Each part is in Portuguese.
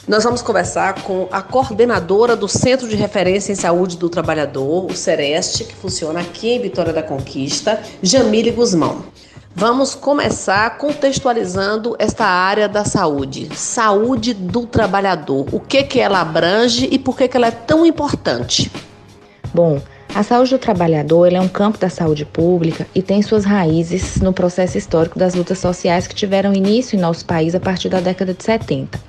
Nós vamos conversar com a coordenadora do Centro de Referência em Saúde do Trabalhador, o Sereste, que funciona aqui em Vitória da Conquista, Jamile Guzmão. Vamos começar contextualizando esta área da saúde do trabalhador. O que ela abrange e por que ela é tão importante? Bom, a saúde do trabalhador é um campo da saúde pública e tem suas raízes no processo histórico das lutas sociais que tiveram início em nosso país a partir da década de 70.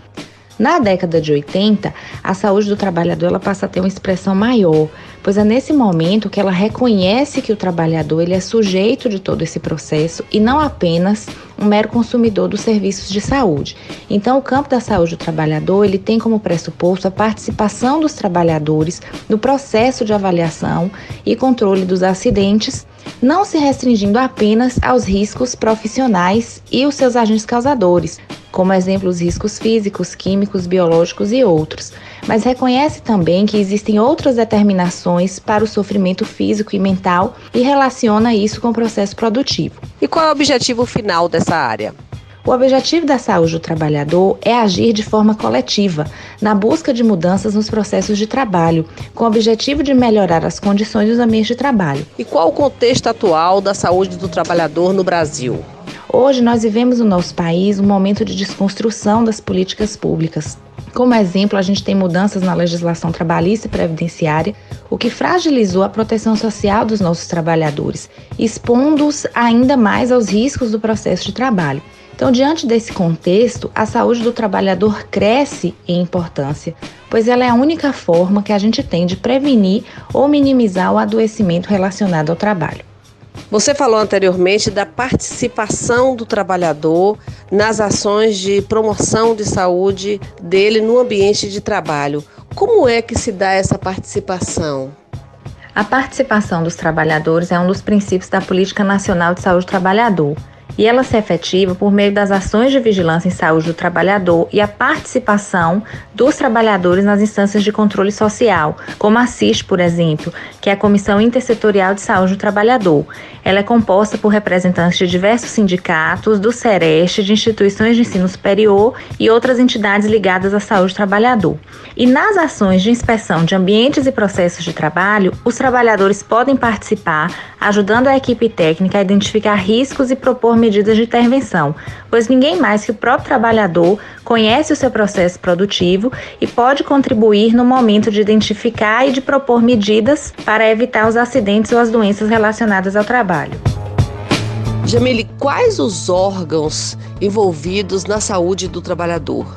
Na década de 80, a saúde do trabalhador ela passa a ter uma expressão maior, pois é nesse momento que ela reconhece que o trabalhador ele é sujeito de todo esse processo e não apenas um mero consumidor dos serviços de saúde. Então, o campo da saúde do trabalhador ele tem como pressuposto a participação dos trabalhadores no processo de avaliação e controle dos acidentes, não se restringindo apenas aos riscos profissionais e os seus agentes causadores, como exemplo os riscos físicos, químicos, biológicos e outros, mas reconhece também que existem outras determinações para o sofrimento físico e mental e relaciona isso com o processo produtivo. E qual é o objetivo final dessa área? O objetivo da saúde do trabalhador é agir de forma coletiva, na busca de mudanças nos processos de trabalho, com o objetivo de melhorar as condições dos ambientes de trabalho. E qual o contexto atual da saúde do trabalhador no Brasil? Hoje nós vivemos no nosso país um momento de desconstrução das políticas públicas. Como exemplo, a gente tem mudanças na legislação trabalhista e previdenciária, o que fragilizou a proteção social dos nossos trabalhadores, expondo-os ainda mais aos riscos do processo de trabalho. Então, diante desse contexto, a saúde do trabalhador cresce em importância, pois ela é a única forma que a gente tem de prevenir ou minimizar o adoecimento relacionado ao trabalho. Você falou anteriormente da participação do trabalhador nas ações de promoção de saúde dele no ambiente de trabalho. Como é que se dá essa participação? A participação dos trabalhadores é um dos princípios da Política Nacional de Saúde do Trabalhador, e ela se efetiva por meio das ações de vigilância em saúde do trabalhador e a participação dos trabalhadores nas instâncias de controle social, como a CIST, por exemplo, que é a Comissão Intersetorial de Saúde do Trabalhador. Ela é composta por representantes de diversos sindicatos, do Sereste, de instituições de ensino superior e outras entidades ligadas à saúde do trabalhador. E nas ações de inspeção de ambientes e processos de trabalho, os trabalhadores podem participar, ajudando a equipe técnica a identificar riscos e propor medidas de intervenção, pois ninguém mais que o próprio trabalhador conhece o seu processo produtivo e pode contribuir no momento de identificar e de propor medidas para evitar os acidentes ou as doenças relacionadas ao trabalho. Jamile, quais os órgãos envolvidos na saúde do trabalhador?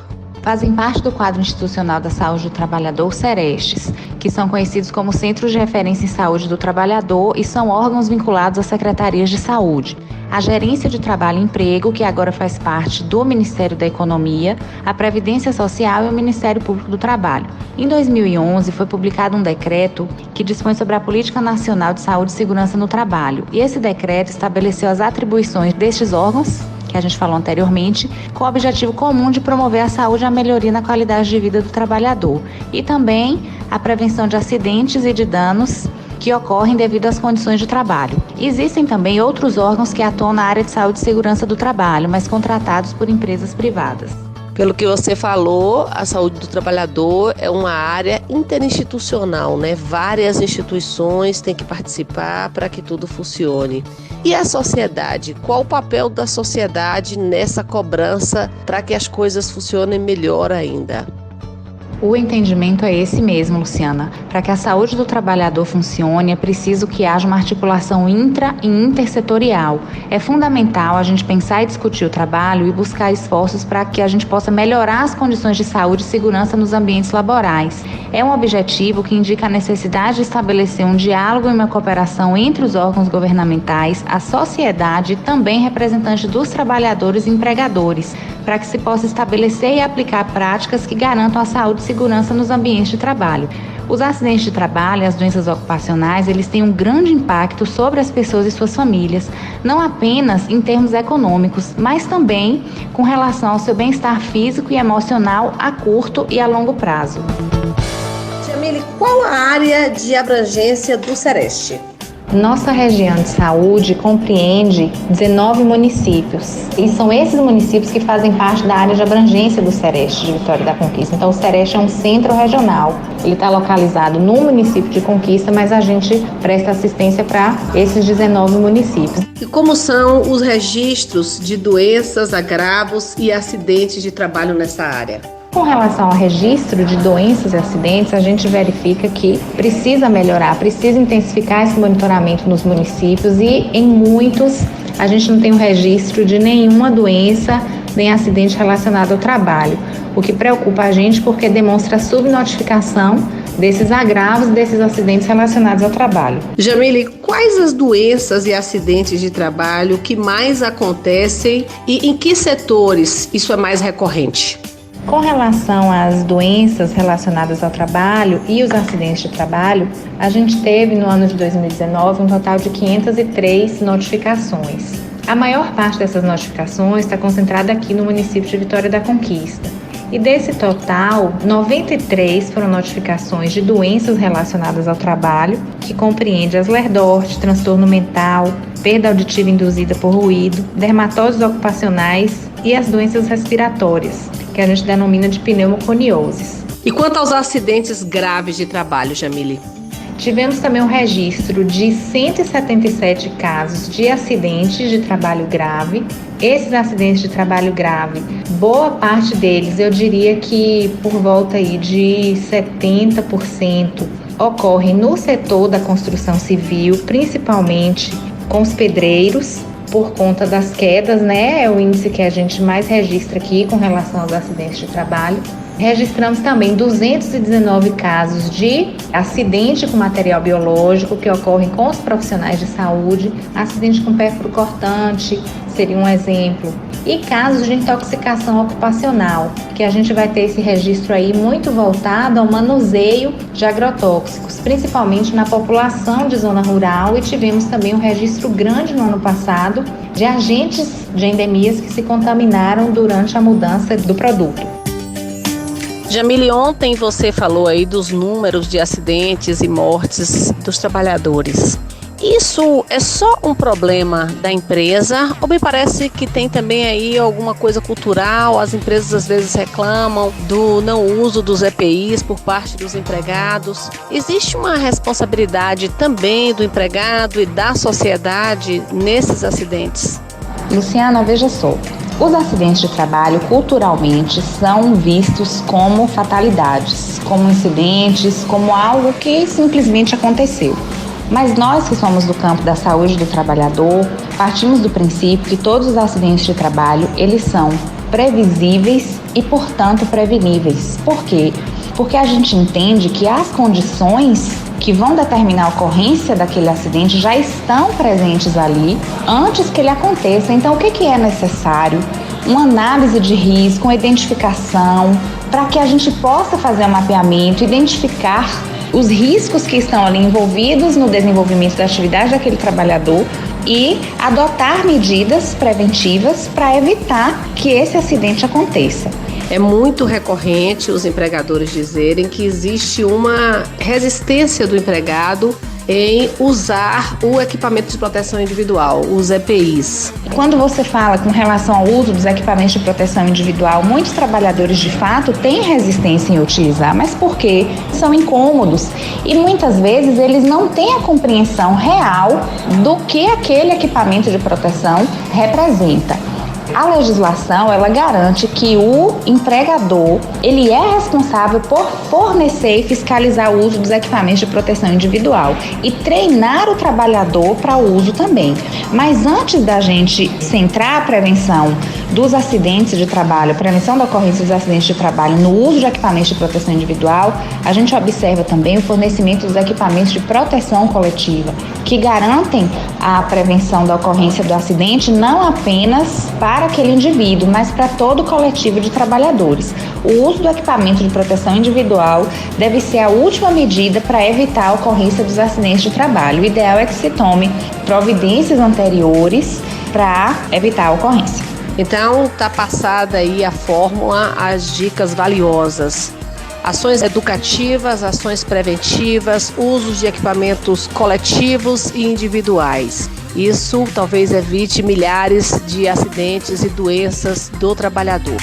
Fazem parte do quadro institucional da saúde do trabalhador Serestes, que são conhecidos como Centros de Referência em Saúde do Trabalhador e são órgãos vinculados às secretarias de saúde. A Gerência de Trabalho e Emprego, que agora faz parte do Ministério da Economia, a Previdência Social e o Ministério Público do Trabalho. Em 2011, foi publicado um decreto que dispõe sobre a Política Nacional de Saúde e Segurança no Trabalho, e esse decreto estabeleceu as atribuições destes órgãos, que a gente falou anteriormente, com o objetivo comum de promover a saúde e a melhoria na qualidade de vida do trabalhador e também a prevenção de acidentes e de danos que ocorrem devido às condições de trabalho. Existem também outros órgãos que atuam na área de saúde e segurança do trabalho, mas contratados por empresas privadas. Pelo que você falou, a saúde do trabalhador é uma área interinstitucional, né? Várias instituições têm que participar para que tudo funcione. E a sociedade? Qual o papel da sociedade nessa cobrança para que as coisas funcionem melhor ainda? O entendimento é esse mesmo, Luciana. Para que a saúde do trabalhador funcione, é preciso que haja uma articulação intra e intersetorial. É fundamental a gente pensar e discutir o trabalho e buscar esforços para que a gente possa melhorar as condições de saúde e segurança nos ambientes laborais. É um objetivo que indica a necessidade de estabelecer um diálogo e uma cooperação entre os órgãos governamentais, a sociedade e também representantes dos trabalhadores e empregadores, para que se possa estabelecer e aplicar práticas que garantam a saúde e segurança nos ambientes de trabalho. Os acidentes de trabalho e as doenças ocupacionais, eles têm um grande impacto sobre as pessoas e suas famílias, não apenas em termos econômicos, mas também com relação ao seu bem-estar físico e emocional a curto e a longo prazo. Jamile, qual a área de abrangência do Sereste? Nossa região de saúde compreende 19 municípios e são esses municípios que fazem parte da área de abrangência do Sereste de Vitória da Conquista. Então o Sereste é um centro regional, ele está localizado no município de Conquista, mas a gente presta assistência para esses 19 municípios. E como são os registros de doenças, agravos e acidentes de trabalho nessa área? Com relação ao registro de doenças e acidentes, a gente verifica que precisa melhorar, precisa intensificar esse monitoramento nos municípios e em muitos a gente não tem um registro de nenhuma doença nem acidente relacionado ao trabalho, o que preocupa a gente porque demonstra a subnotificação desses agravos, desses acidentes relacionados ao trabalho. Jamile, quais as doenças e acidentes de trabalho que mais acontecem e em que setores isso é mais recorrente? Com relação às doenças relacionadas ao trabalho e os acidentes de trabalho, a gente teve no ano de 2019 um total de 503 notificações. A maior parte dessas notificações está concentrada aqui no município de Vitória da Conquista. E desse total, 93 foram notificações de doenças relacionadas ao trabalho, que compreende as lerdorte, transtorno mental, perda auditiva induzida por ruído, dermatoses ocupacionais e as doenças respiratórias, que a gente denomina de pneumoconioses. E quanto aos acidentes graves de trabalho, Jamile? Tivemos também um registro de 177 casos de acidentes de trabalho grave. Esses acidentes de trabalho grave, boa parte deles, eu diria que por volta aí de 70%, ocorrem no setor da construção civil, principalmente com os pedreiros, por conta das quedas, né? É o índice que a gente mais registra aqui com relação aos acidentes de trabalho. Registramos também 219 casos de acidente com material biológico que ocorrem com os profissionais de saúde, acidente com pérfuro cortante seria um exemplo, e casos de intoxicação ocupacional, que a gente vai ter esse registro aí muito voltado ao manuseio de agrotóxicos, principalmente na população de zona rural, e tivemos também um registro grande no ano passado de agentes de endemias que se contaminaram durante a mudança do produto. Jamile, ontem você falou aí dos números de acidentes e mortes dos trabalhadores. Isso é só um problema da empresa ou me parece que tem também aí alguma coisa cultural? As empresas às vezes reclamam do não uso dos EPIs por parte dos empregados. Existe uma responsabilidade também do empregado e da sociedade nesses acidentes? Luciana, veja só. Os acidentes de trabalho, culturalmente, são vistos como fatalidades, como incidentes, como algo que simplesmente aconteceu. Mas nós que somos do campo da saúde do trabalhador, partimos do princípio que todos os acidentes de trabalho, eles são previsíveis e, portanto, preveníveis. Por quê? Porque a gente entende que as condições que vão determinar a ocorrência daquele acidente já estão presentes ali antes que ele aconteça. Então, o que é necessário? Uma análise de risco, uma identificação, para que a gente possa fazer um mapeamento, identificar os riscos que estão ali envolvidos no desenvolvimento da atividade daquele trabalhador e adotar medidas preventivas para evitar que esse acidente aconteça. É muito recorrente os empregadores dizerem que existe uma resistência do empregado em usar o equipamento de proteção individual, os EPIs. Quando você fala com relação ao uso dos equipamentos de proteção individual, muitos trabalhadores de fato têm resistência em utilizar, mas por quê? São incômodos e muitas vezes eles não têm a compreensão real do que aquele equipamento de proteção representa. A legislação, ela garante que o empregador, ele é responsável por fornecer e fiscalizar o uso dos equipamentos de proteção individual e treinar o trabalhador para o uso também. Mas antes da gente centrar a prevenção dos acidentes de trabalho, prevenção da ocorrência dos acidentes de trabalho no uso de equipamentos de proteção individual, a gente observa também o fornecimento dos equipamentos de proteção coletiva, que garantem a prevenção da ocorrência do acidente não apenas para aquele indivíduo, mas para todo o coletivo de trabalhadores. O uso do equipamento de proteção individual deve ser a última medida para evitar a ocorrência dos acidentes de trabalho. O ideal é que se tome providências anteriores para evitar a ocorrência. Então, está passada aí a fórmula, as dicas valiosas. Ações educativas, ações preventivas, usos de equipamentos coletivos e individuais. Isso talvez evite milhares de acidentes e doenças do trabalhador.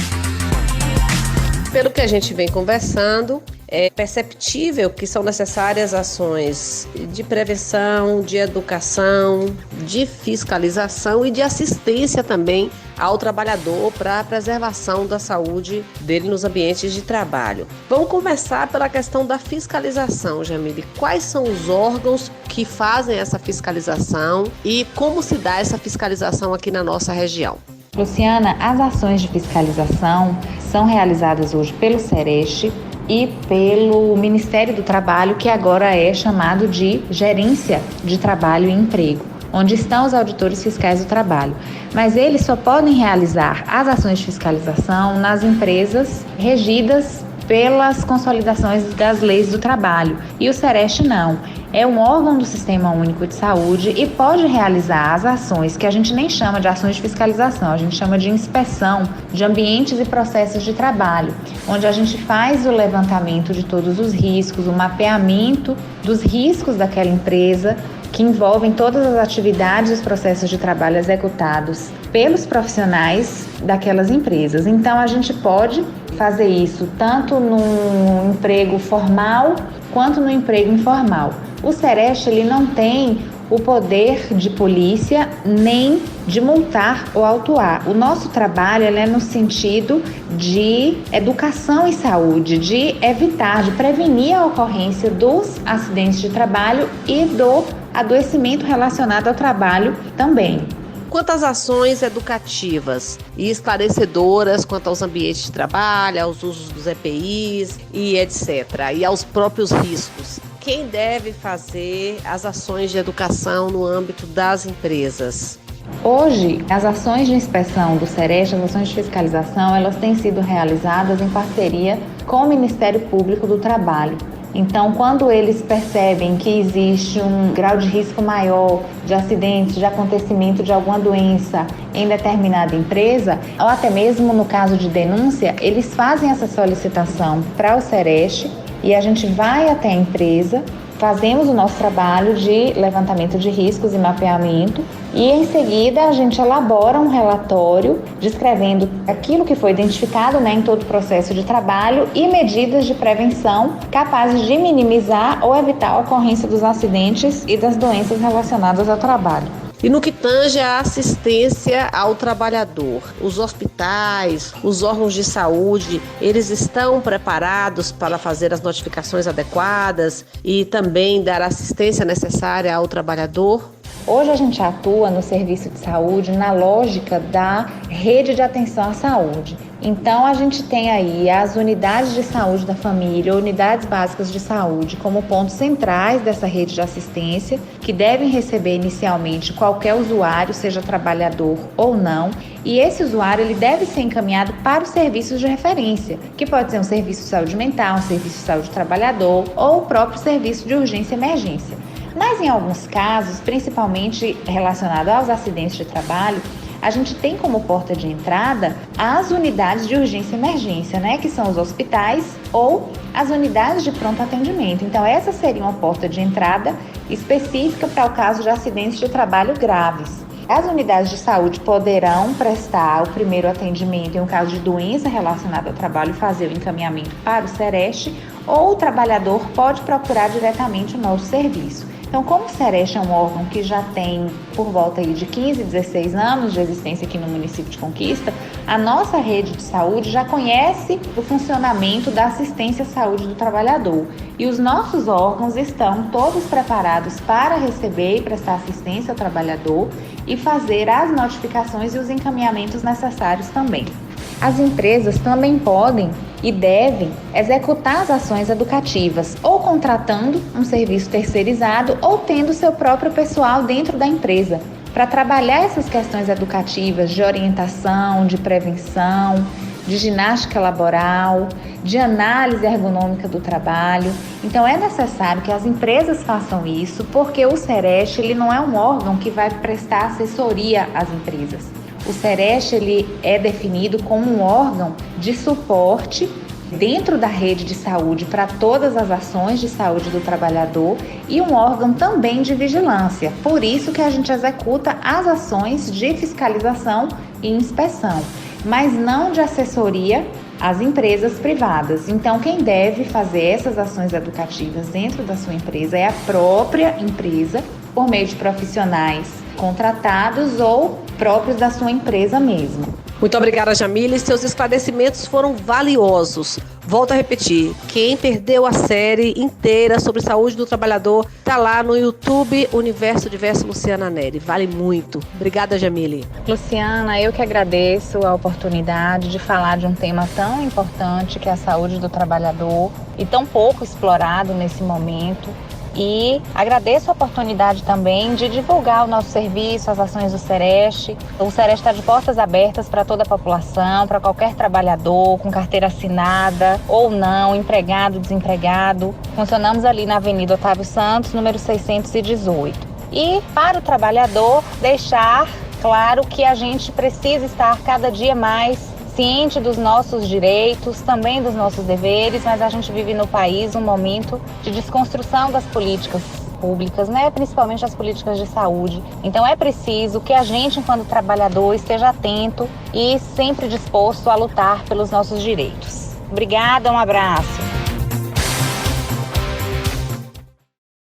Pelo que a gente vem conversando, é perceptível que são necessárias ações de prevenção, de educação, de fiscalização e de assistência também ao trabalhador para a preservação da saúde dele nos ambientes de trabalho. Vamos começar pela questão da fiscalização, Jamile. Quais são os órgãos que fazem essa fiscalização e como se dá essa fiscalização aqui na nossa região? Luciana, as ações de fiscalização são realizadas hoje pelo Sereste e pelo Ministério do Trabalho, que agora é chamado de Gerência de Trabalho e Emprego, onde estão os auditores fiscais do trabalho. Mas eles só podem realizar as ações de fiscalização nas empresas regidas pelas consolidações das leis do trabalho. E o Sereste não. É um órgão do Sistema Único de Saúde e pode realizar as ações que a gente nem chama de ações de fiscalização, a gente chama de inspeção de ambientes e processos de trabalho, onde a gente faz o levantamento de todos os riscos, o mapeamento dos riscos daquela empresa, que envolvem todas as atividades e os processos de trabalho executados pelos profissionais daquelas empresas. Então, a gente pode fazer isso tanto no emprego formal quanto no emprego informal. O Sereste, ele não tem o poder de polícia nem de multar ou autuar. O nosso trabalho é no sentido de educação e saúde, de evitar, de prevenir a ocorrência dos acidentes de trabalho e do adoecimento relacionado ao trabalho também. Quantas ações educativas e esclarecedoras quanto aos ambientes de trabalho, aos usos dos EPIs e etc., e aos próprios riscos? Quem deve fazer as ações de educação no âmbito das empresas? Hoje, as ações de inspeção do Sereste, as ações de fiscalização, elas têm sido realizadas em parceria com o Ministério Público do Trabalho. Então, quando eles percebem que existe um grau de risco maior de acidente, de acontecimento de alguma doença em determinada empresa, ou até mesmo no caso de denúncia, eles fazem essa solicitação para o Sereste e a gente vai até a empresa, fazemos o nosso trabalho de levantamento de riscos e mapeamento e em seguida a gente elabora um relatório descrevendo aquilo que foi identificado, em todo o processo de trabalho e medidas de prevenção capazes de minimizar ou evitar a ocorrência dos acidentes e das doenças relacionadas ao trabalho. E no que tange à assistência ao trabalhador, os hospitais, os órgãos de saúde, eles estão preparados para fazer as notificações adequadas e também dar a assistência necessária ao trabalhador? Hoje a gente atua no serviço de saúde na lógica da rede de atenção à saúde. Então a gente tem aí as unidades de saúde da família, unidades básicas de saúde como pontos centrais dessa rede de assistência, que devem receber inicialmente qualquer usuário, seja trabalhador ou não, e esse usuário ele deve ser encaminhado para os serviços de referência, que pode ser um serviço de saúde mental, um serviço de saúde do trabalhador ou o próprio serviço de urgência e emergência. Mas em alguns casos, principalmente relacionado aos acidentes de trabalho, a gente tem como porta de entrada as unidades de urgência e emergência, que são os hospitais ou as unidades de pronto atendimento. Então, essa seria uma porta de entrada específica para o caso de acidentes de trabalho graves. As unidades de saúde poderão prestar o primeiro atendimento em um caso de doença relacionada ao trabalho e fazer o encaminhamento para o Sereste, ou o trabalhador pode procurar diretamente o nosso serviço. Então, como o Sereste é um órgão que já tem por volta aí de 15, 16 anos de existência aqui no município de Conquista, a nossa rede de saúde já conhece o funcionamento da assistência à saúde do trabalhador. E os nossos órgãos estão todos preparados para receber e prestar assistência ao trabalhador e fazer as notificações e os encaminhamentos necessários também. As empresas também podem e devem executar as ações educativas, ou contratando um serviço terceirizado ou tendo seu próprio pessoal dentro da empresa, para trabalhar essas questões educativas de orientação, de prevenção, de ginástica laboral, de análise ergonômica do trabalho. Então é necessário que as empresas façam isso, porque o Sereste ele não é um órgão que vai prestar assessoria às empresas. O Sereste ele é definido como um órgão de suporte dentro da rede de saúde para todas as ações de saúde do trabalhador e um órgão também de vigilância. Por isso que a gente executa as ações de fiscalização e inspeção, mas não de assessoria às empresas privadas. Então, quem deve fazer essas ações educativas dentro da sua empresa é a própria empresa, por meio de profissionais contratados ou próprios da sua empresa mesmo. Muito obrigada, Jamile. Seus esclarecimentos foram valiosos. Volto a repetir, quem perdeu a série inteira sobre saúde do trabalhador está lá no YouTube Universo Diverso Luciana Neri. Vale muito. Obrigada, Jamile. Luciana, eu que agradeço a oportunidade de falar de um tema tão importante que é a saúde do trabalhador e tão pouco explorado nesse momento. E agradeço a oportunidade também de divulgar o nosso serviço, as ações do Sereste. O Sereste está de portas abertas para toda a população, para qualquer trabalhador com carteira assinada ou não, empregado, desempregado. Funcionamos ali na Avenida Otávio Santos, número 618. E para o trabalhador, deixar claro que a gente precisa estar cada dia mais ciente dos nossos direitos, também dos nossos deveres, mas a gente vive no país um momento de desconstrução das políticas públicas, principalmente as políticas de saúde. Então é preciso que a gente, enquanto trabalhador, esteja atento e sempre disposto a lutar pelos nossos direitos. Obrigada, um abraço.